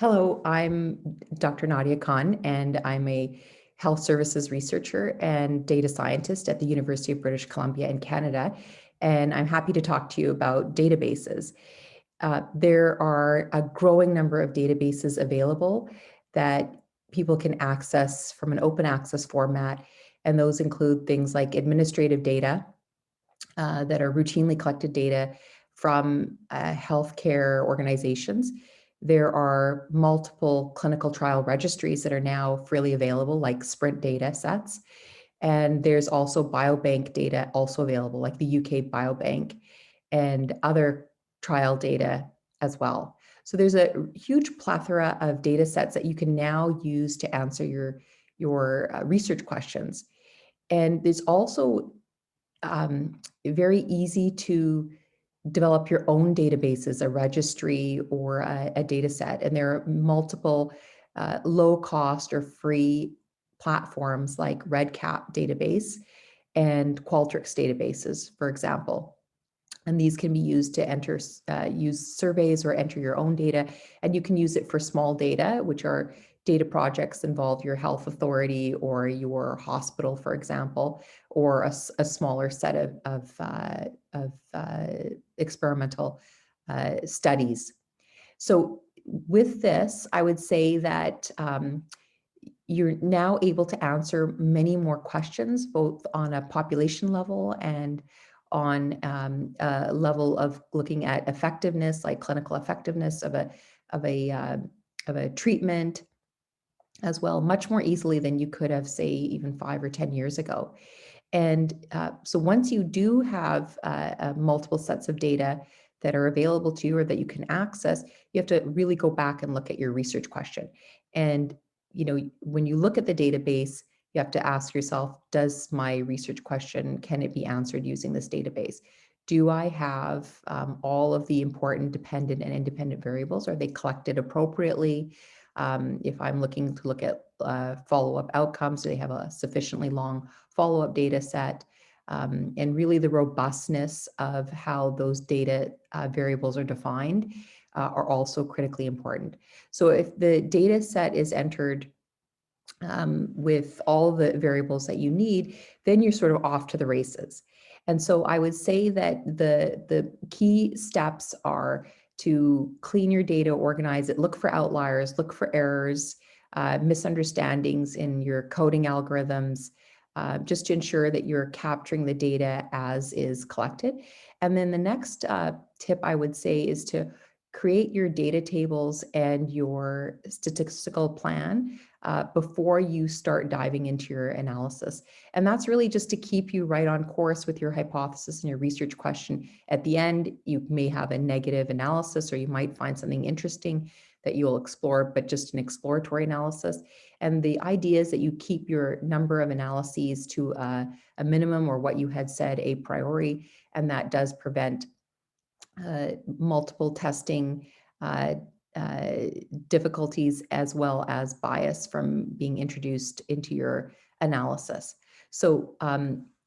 Hello, I'm Dr. Nadia Khan, and I'm a health services researcher and data scientist at the University of British Columbia in Canada. And I'm happy to talk to you about databases. There are a growing number of databases available that people can access from an open access format. And those include things like administrative data that are routinely collected data from healthcare organizations. There are multiple clinical trial registries that are now freely available, like Sprint data sets. And there's also biobank data also available, like the UK Biobank and other trial data as well. So there's a huge plethora of data sets that you can now use to answer your research questions. And there's also very easy to develop your own databases, a registry or a data set. And there are multiple low cost or free platforms like REDCap database and Qualtrics databases, for example. And these can be used to use surveys or enter your own data. And you can use it for small data, which are data projects involve your health authority or your hospital, for example, or a smaller set of experimental studies. So with this, I would say that you're now able to answer many more questions, both on a population level and on a level of looking at effectiveness, like clinical effectiveness of a treatment as well, much more easily than you could have, say, even 5 or 10 years ago. And so once you do have multiple sets of data that are available to you or that you can access, you have to really go back and look at your research question. And when you look at the database, you have to ask yourself, does my research question, can it be answered using this database? Do I have all of the important dependent and independent variables? Are they collected appropriately? If I'm looking to look at follow-up outcomes, do they have a sufficiently long follow-up data set? And really the robustness of how those data variables are defined are also critically important. So if the data set is entered with all the variables that you need, then you're sort of off to the races. And so I would say that the key steps are to clean your data, organize it, look for outliers, look for errors, misunderstandings in your coding algorithms, just to ensure that you're capturing the data as is collected. And then the next tip I would say is to create your data tables and your statistical plan before you start diving into your analysis. And that's really just to keep you right on course with your hypothesis and your research question. At the end, you may have a negative analysis, or you might find something interesting that you'll explore, but just an exploratory analysis. And the idea is that you keep your number of analyses to a minimum, or what you had said a priori, and that does prevent multiple testing difficulties as well as bias from being introduced into your analysis. So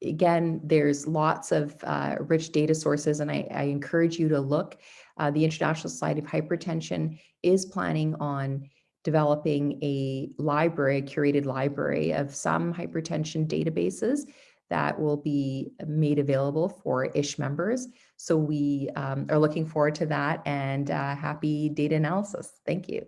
again, there's lots of rich data sources, and I encourage you to look. The International Society of Hypertension is planning on developing a library, a curated library of some hypertension databases that will be made available for ISH members. So we are looking forward to that, and happy data analysis. Thank you.